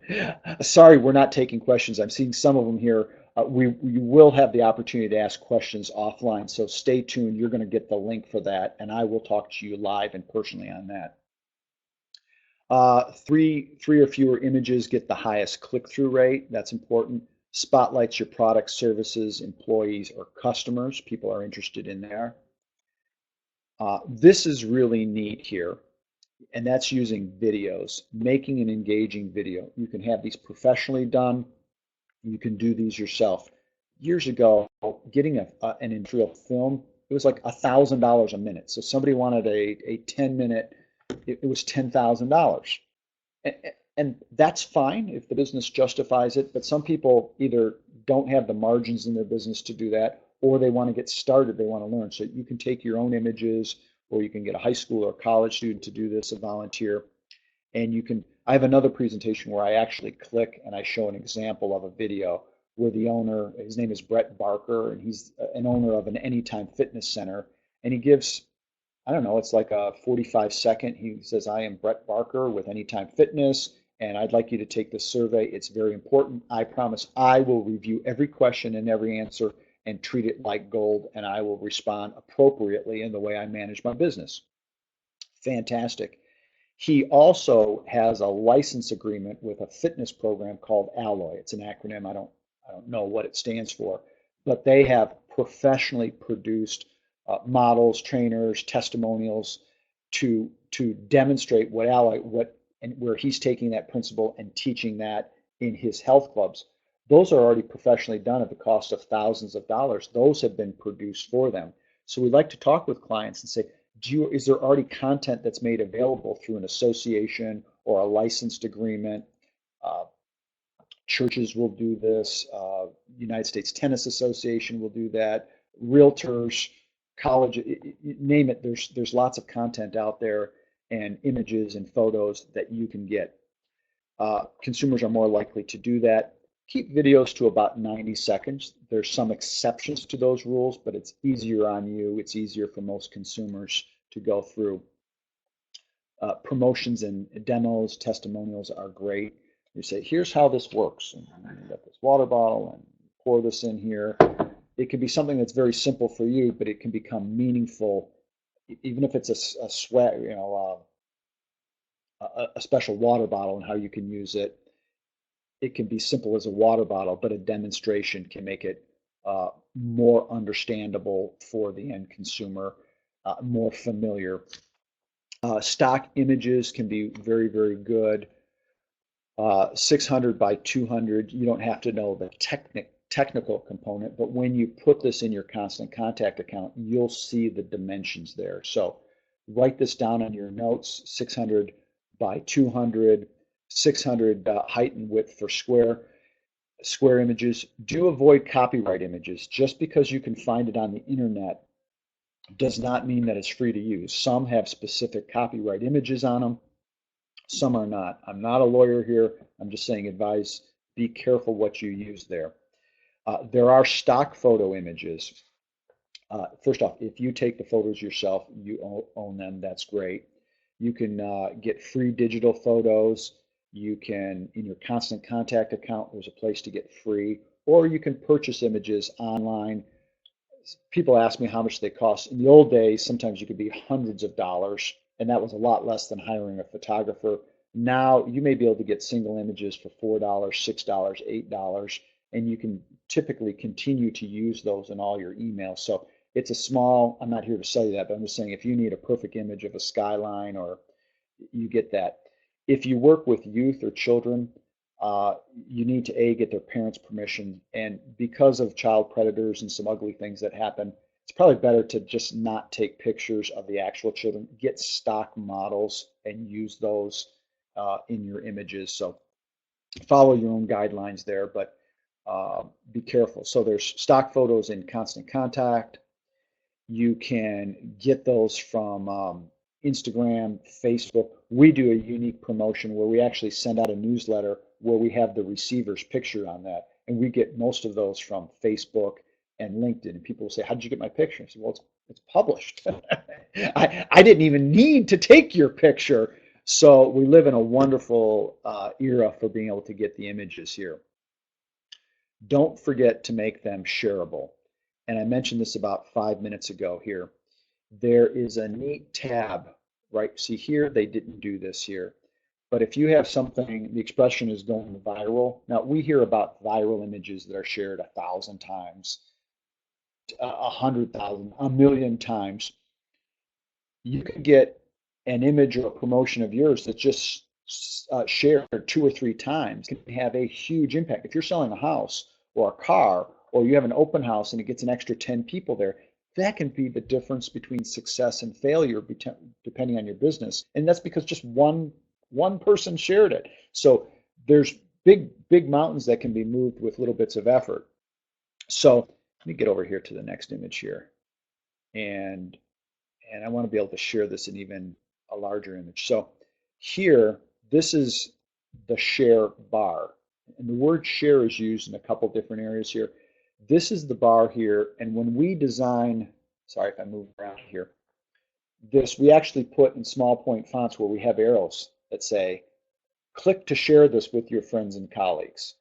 S2: Sorry, we're not taking questions. I'm seeing some of them here. You will have the opportunity to ask questions offline, so stay tuned. You're going to get the link for that, and I will talk to you live and personally on that. Three or fewer images get the highest click-through rate. That's important. Spotlights your products, services, employees, or customers. People are interested in there. This is really neat here, and that's using videos, making an engaging video. You can have these professionally done. You can do these yourself. Years ago, getting an industrial film, it was like $1,000 a minute. So somebody wanted a 10-minute, it was $10,000. And that's fine if the business justifies it, but some people either don't have the margins in their business to do that, or they want to get started, they want to learn. So you can take your own images, or you can get a high school or college student to do this, a volunteer, and I have another presentation where I actually click and I show an example of a video where the owner, his name is Brett Barker, and he's an owner of an Anytime Fitness Center, and he gives, I don't know, it's like a 45-second. He says, "I am Brett Barker with Anytime Fitness, and I'd like you to take this survey. It's very important. I promise I will review every question and every answer and treat it like gold, and I will respond appropriately in the way I manage my business." Fantastic. He also has a license agreement with a fitness program called Alloy. It's an acronym. I don't know what it stands for, but they have professionally produced models, trainers, testimonials to demonstrate what Alloy, and where he's taking that principle and teaching that in his health clubs. Those are already professionally done at the cost of thousands of dollars. Those have been produced for them. So we like to talk with clients and say, is there already content that's made available through an association or a licensed agreement? Churches will do this. United States Tennis Association will do that. Realtors, college, name it. There's lots of content out there and images and photos that you can get. Consumers are more likely to do that. Keep videos to about 90 seconds. There's some exceptions to those rules, but it's easier on you. It's easier for most consumers to go through. Promotions and demos, testimonials are great. You say, "Here's how this works. And you got this water bottle and pour this in here." It can be something that's very simple for you, but it can become meaningful, even if it's a sweat, a special water bottle and how you can use it. It can be simple as a water bottle, but a demonstration can make it more understandable for the end consumer, more familiar. Stock images can be very, very good. 600 by 200, you don't have to know the technical component, but when you put this in your constant contact account, you'll see the dimensions there. So write this down on your notes, 600 by 200, 600 height and width for square images. Do avoid copyright images. Just because you can find it on the internet does not mean that it's free to use. Some have specific copyright images on them, some are not. I'm not a lawyer here. I'm just saying advise, be careful what you use there. There are stock photo images. First off, if you take the photos yourself, you own them, that's great. You can get free digital photos. You can, in your Constant Contact account, there's a place to get free, or you can purchase images online. People ask me how much they cost. In the old days, sometimes you could be hundreds of dollars, and that was a lot less than hiring a photographer. Now you may be able to get single images for $4, $6, $8, and you can typically continue to use those in all your emails. So it's a small, I'm not here to sell you that, but I'm just saying if you need a perfect image of a skyline, or you get that. If you work with youth or children, you need to get their parents' permission. And because of child predators and some ugly things that happen, it's probably better to just not take pictures of the actual children. Get stock models and use those in your images. So follow your own guidelines there, but be careful. So there's stock photos in Constant Contact. You can get those from Instagram, Facebook. We do a unique promotion where we actually send out a newsletter where we have the receiver's picture on that. And we get most of those from Facebook and LinkedIn. And people will say, how did you get my picture? I said, well, it's published. I didn't even need to take your picture. So we live in a wonderful era for being able to get the images here. Don't forget to make them shareable. And I mentioned this about 5 minutes ago here. There is a neat tab, right? See here, they didn't do this here. But if you have something, the expression is going viral. Now, we hear about viral images that are shared 1,000 times, 100,000, a million times. You could get an image or a promotion of yours that's just shared 2 or 3 times. It can have a huge impact. If you're selling a house or a car, or you have an open house and it gets an extra 10 people there, that can be the difference between success and failure depending on your business. And that's because just one person shared it. So there's big mountains that can be moved with little bits of effort. So let me get over here to the next image here. And I want to be able to share this in even a larger image. So here, this is the share bar. And the word share is used in a couple different areas here. This is the bar here, and when we design, sorry if I move around here, this we actually put in small point fonts where we have arrows that say, click to share this with your friends and colleagues.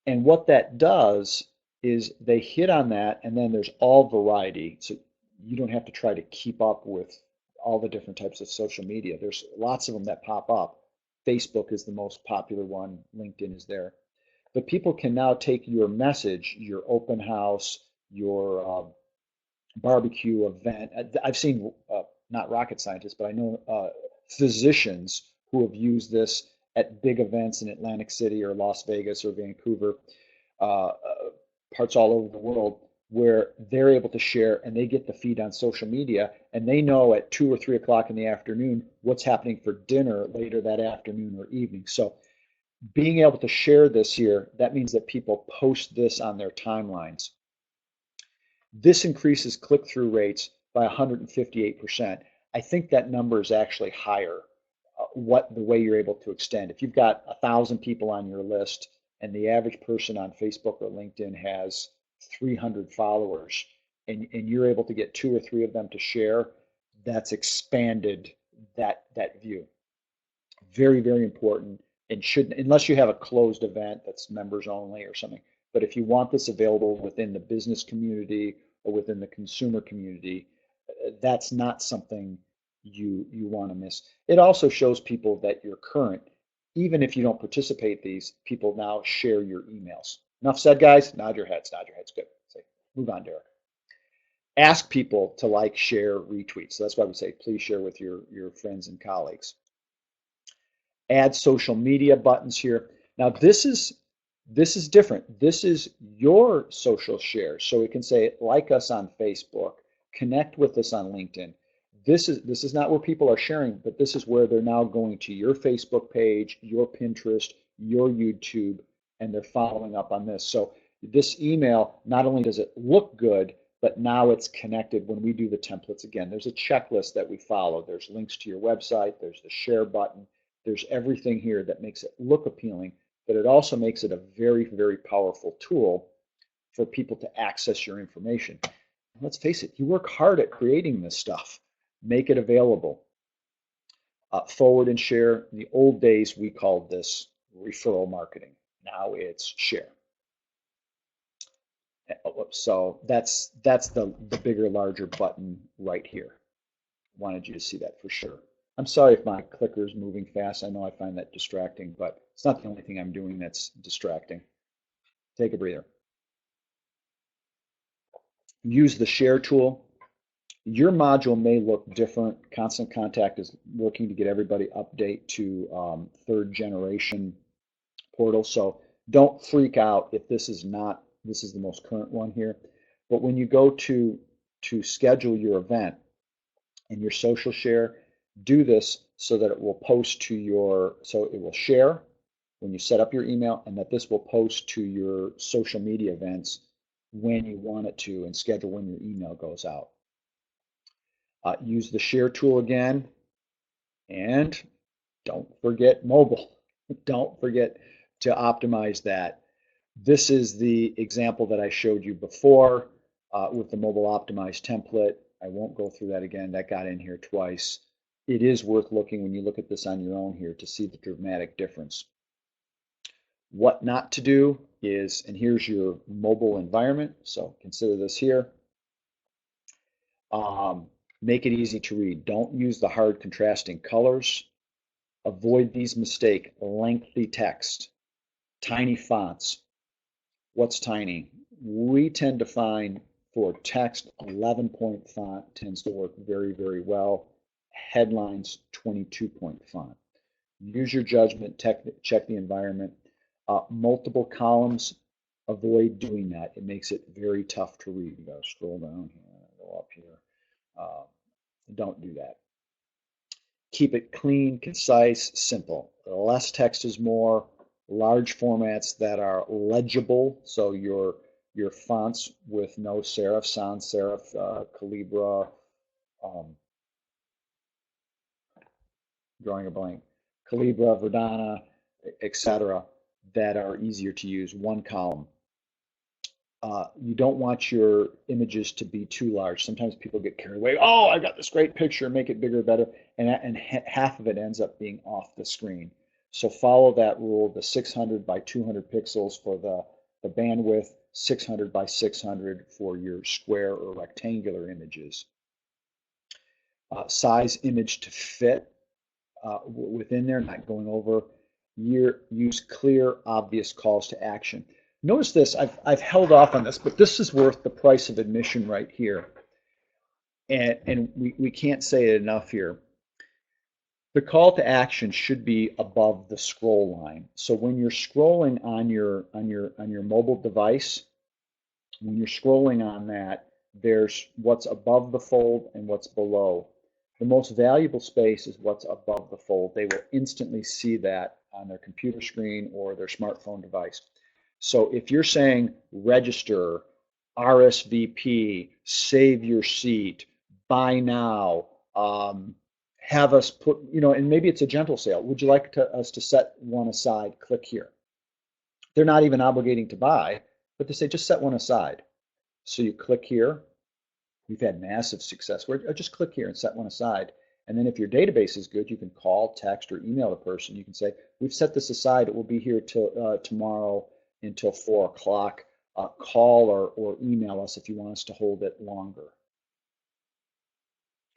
S2: And what that does is they hit on that, and then there's all variety. So you don't have to try to keep up with all the different types of social media. There's lots of them that pop up. Facebook is the most popular one. LinkedIn is there. But people can now take your message, your open house, your barbecue event. I've seen, not rocket scientists, but I know physicians who have used this at big events in Atlantic City or Las Vegas or Vancouver, parts all over the world, where they're able to share and they get the feed on social media, and they know at 2 or 3 o'clock in the afternoon what's happening for dinner later that afternoon or evening. So being able to share this here, that means that people post this on their timelines. This increases click-through rates by 158%. I think that number is actually higher, the way you're able to extend. If you've got 1,000 people on your list and the average person on Facebook or LinkedIn has 300 followers, and you're able to get 2 or 3 of them to share, that's expanded that view. Very, very important. And shouldn't, unless you have a closed event that's members only or something. But if you want this available within the business community or within the consumer community, that's not something you want to miss. It also shows people that you're current. Even if you don't participate these, people now share your emails. Enough said, guys. Nod your heads. Nod your heads. Good. Say, move on, Derek. Ask people to like, share, retweet. So that's why we say, please share with your friends and colleagues. Add social media buttons here. Now this is different. This is your social share. So we can say like us on Facebook, connect with us on LinkedIn. this is not where people are sharing, but this is where they're now going to your Facebook page, your Pinterest, your YouTube, and they're following up on this. So this email, not only does it look good, but now it's connected when we do the templates again. There's a checklist that we follow. There's links to your website, there's the share button, there's everything here that makes it look appealing, but it also makes it a very, very powerful tool for people to access your information. Let's face it, you work hard at creating this stuff. Make it available. Forward and share. In the old days, we called this referral marketing. Now it's share. So that's the bigger, larger button right here. Wanted you to see that for sure. I'm sorry if my clicker is moving fast. I know I find that distracting, but it's not the only thing I'm doing that's distracting. Take a breather. Use the share tool. Your module may look different. Constant Contact is working to get everybody update to third generation portal. So don't freak out if this is the most current one here. But when you go to schedule your event and your social share, do this so that it will post to so it will share when you set up your email, and that this will post to your social media events when you want it to, and schedule when your email goes out. Use the share tool again, and don't forget mobile. Don't forget to optimize that. This is the example that I showed you before with the mobile optimized template. I won't go through that again. That got in here twice. It is worth looking when you look at this on your own here to see the dramatic difference. What not to do is, and here's your mobile environment, so consider this here. Make it easy to read. Don't use the hard contrasting colors. Avoid these mistakes. Lengthy text, tiny fonts. What's tiny? We tend to find for text, 11-point font tends to work very, very well. Headlines, 22-point font. Use your judgment, check the environment. Multiple columns, avoid doing that. It makes it very tough to read. You gotta scroll down here, go up here. Don't do that. Keep it clean, concise, simple. Less text is more. Large formats that are legible, so your fonts with no serif, sans-serif, Calibra, drawing a blank, Calibra, Verdana, etc., that are easier to use, one column. You don't want your images to be too large. Sometimes people get carried away. Oh, I got this great picture, make it bigger, better, and half of it ends up being off the screen. So follow that rule, the 600 by 200 pixels for the bandwidth, 600 by 600 for your square or rectangular images. Size image to fit within there, not going over. Use clear, obvious calls to action. Notice this, I've held off on this, but this is worth the price of admission right here. And we can't say it enough here. The call to action should be above the scroll line. So when you're scrolling on your mobile device, when you're scrolling on that, there's what's above the fold and what's below. The most valuable space is what's above the fold. They will instantly see that on their computer screen or their smartphone device. So if you're saying register, RSVP, save your seat, buy now, have us put, and maybe it's a gentle sale. Would you like us to set one aside? Click here. They're not even obligating to buy, but they say just set one aside. So you click here. We've had massive success. Just click here and set one aside. And then if your database is good, you can call, text, or email the person. You can say, we've set this aside. It will be here till tomorrow until 4 o'clock. Call or email us if you want us to hold it longer.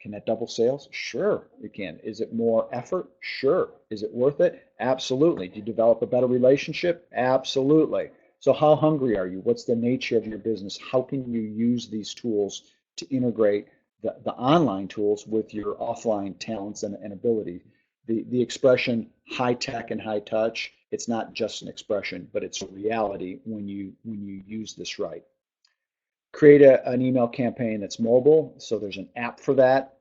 S2: Can that double sales? Sure, it can. Is it more effort? Sure. Is it worth it? Absolutely. Do you develop a better relationship? Absolutely. So how hungry are you? What's the nature of your business? How can you use these tools to integrate the online tools with your offline talents and ability? The expression high tech and high touch, it's not just an expression, but it's a reality when you use this right. Create an email campaign that's mobile, so there's an app for that.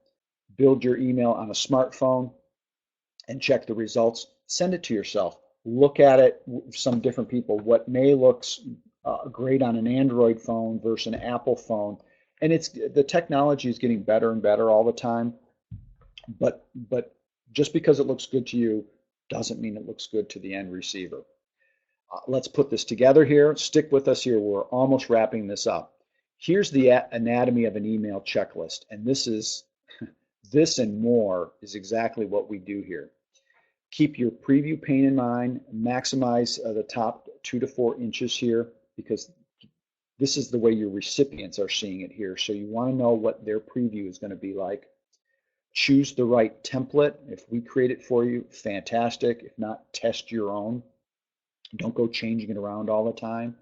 S2: build your email on a smartphone and check the results. Send it to yourself. Look at it, some different people, what may look great on an Android phone versus an Apple phone. And the technology is getting better and better all the time. But just because it looks good to you doesn't mean it looks good to the end receiver. Let's put this together here. Stick with us here. We're almost wrapping this up. Here's the anatomy of an email checklist. And this and more is exactly what we do here. Keep your preview pane in mind. Maximize the top 2 to 4 inches here, because this is the way your recipients are seeing it here. So you want to know what their preview is going to be like. Choose the right template. If we create it for you, fantastic. If not, test your own. Don't go changing it around all the time.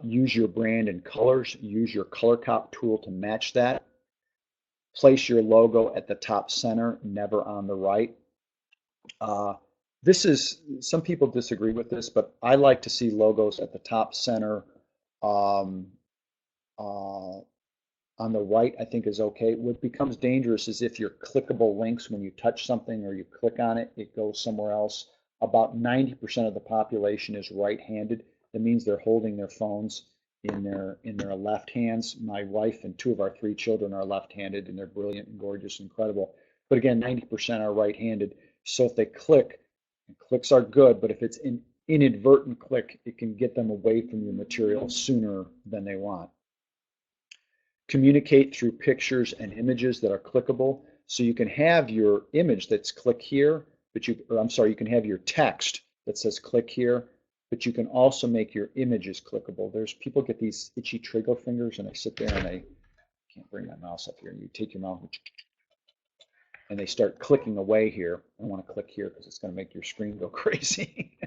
S2: Use your brand and colors. Use your color cop tool to match that. Place your logo at the top center, never on the right. Some people disagree with this, but I like to see logos at the top center. On the right, I think is okay. What becomes dangerous is if your clickable links, when you touch something or you click on it, it goes somewhere else. About 90% of the population is right-handed. That means they're holding their phones in their left hands. My wife and 2 of our 3 children are left-handed, and they're brilliant and gorgeous, incredible. But again, 90% are right-handed. So if they click, and clicks are good, but if it's an inadvertent click, it can get them away from your material sooner than they want. Communicate through pictures and images that are clickable. So you can have your image that's click here, but you can have your text that says click here, but you can also make your images clickable. There's people get these itchy trigger fingers and they sit there and they can't bring my mouse up here. And you take your mouse and they start clicking away here. I want to click here because it's going to make your screen go crazy.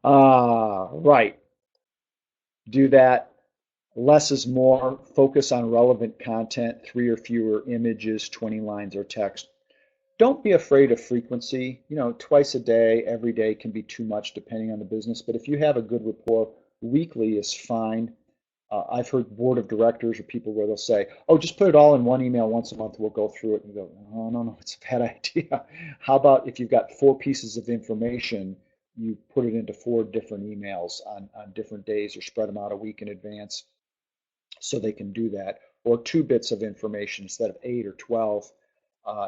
S2: Right. Do that. Less is more. Focus on relevant content, 3 or fewer images, 20 lines or text. Don't be afraid of frequency. Twice a day, every day can be too much depending on the business. But if you have a good rapport, weekly is fine. I've heard board of directors or people where they'll say, oh, just put it all in one email once a month. We'll go through it. And you go, oh, no, it's a bad idea. How about if you've got 4 pieces of information, you put it into 4 different emails on different days or spread them out a week in advance so they can do that. Or 2 bits of information instead of 8 or 12.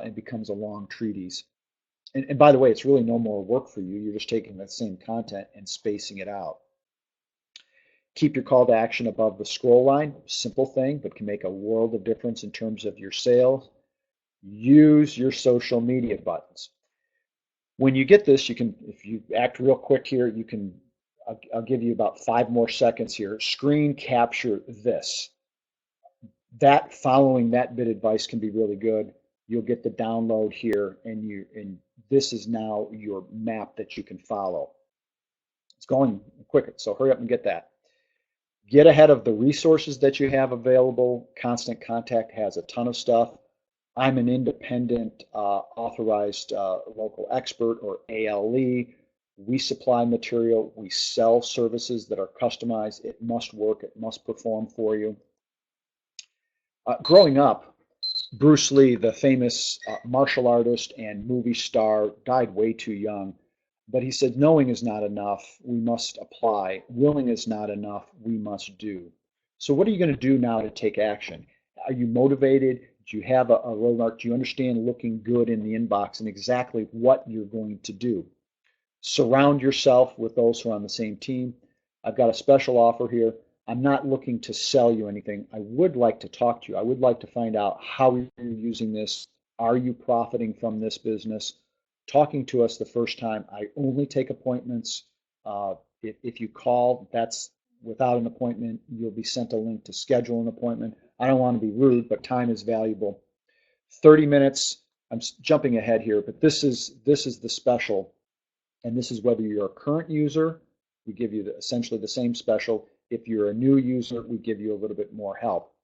S2: It becomes a long treatise. And by the way, it's really no more work for you. You're just taking that same content and spacing it out. Keep your call to action above the scroll line. Simple thing, but can make a world of difference in terms of your sales. Use your social media buttons. When you get this, you can, if you act real quick here, you can, I'll give you about 5 more seconds here. Screen capture this. That following that bit of advice can be really good. You'll get the download here, and this is now your map that you can follow. It's going quicker, so hurry up and get that. Get ahead of the resources that you have available. Constant Contact has a ton of stuff. I'm an independent authorized local expert, or ALE. We supply material. We sell services that are customized. It must work. It must perform for you. Growing up, Bruce Lee, the famous martial artist and movie star, died way too young. But he said, knowing is not enough. We must apply. Willing is not enough. We must do. So what are you going to do now to take action? Are you motivated? Do you have a roadmap? Do you understand looking good in the inbox and exactly what you're going to do? Surround yourself with those who are on the same team. I've got a special offer here. I'm not looking to sell you anything. I would like to talk to you. I would like to find out how you're using this. Are you profiting from this business? Talking to us the first time. I only take appointments. If you call, that's without an appointment. You'll be sent a link to schedule an appointment. I don't want to be rude, but time is valuable. 30 minutes. I'm jumping ahead here, but this is the special, and this is whether you're a current user. We give you essentially the same special. If you're a new user, we give you a little bit more help.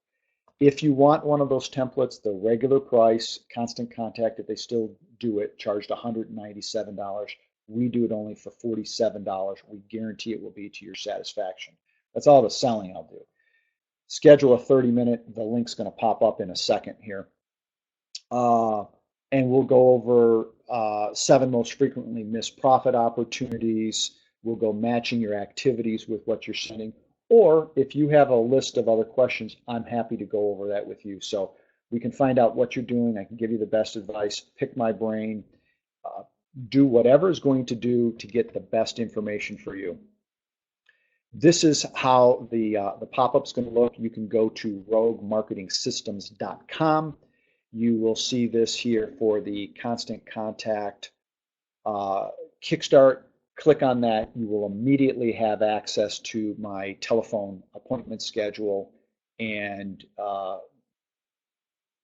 S2: If you want one of those templates, the regular price, Constant Contact, if they still do it, charged $197. We do it only for $47. We guarantee it will be to your satisfaction. That's all the selling I'll do. schedule a 30-minute. The link's going to pop up in a second here. And we'll go over 7 most frequently missed profit opportunities. We'll go matching your activities with what you're sending. Or if you have a list of other questions, I'm happy to go over that with you. So we can find out what you're doing. I can give you the best advice, pick my brain, do whatever is going to do to get the best information for you. This is how the pop-up's going to look. You can go to roguemarketingsystems.com. You will see this here for the Constant Contact Kickstart. Click on that. You will immediately have access to my telephone appointment schedule, and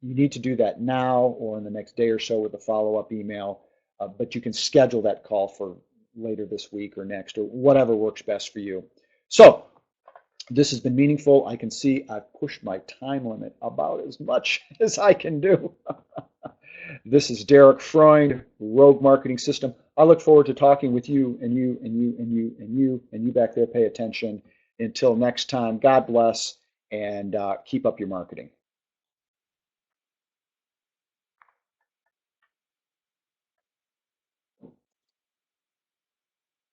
S2: you need to do that now or in the next day or so with a follow-up email, but you can schedule that call for later this week or next or whatever works best for you. So this has been meaningful. I can see I've pushed my time limit about as much as I can do. This is Derek Freund, Rogue Marketing System. I look forward to talking with you and you and you and you and you and you back there. Pay attention. Until next time, God bless, and keep up your marketing.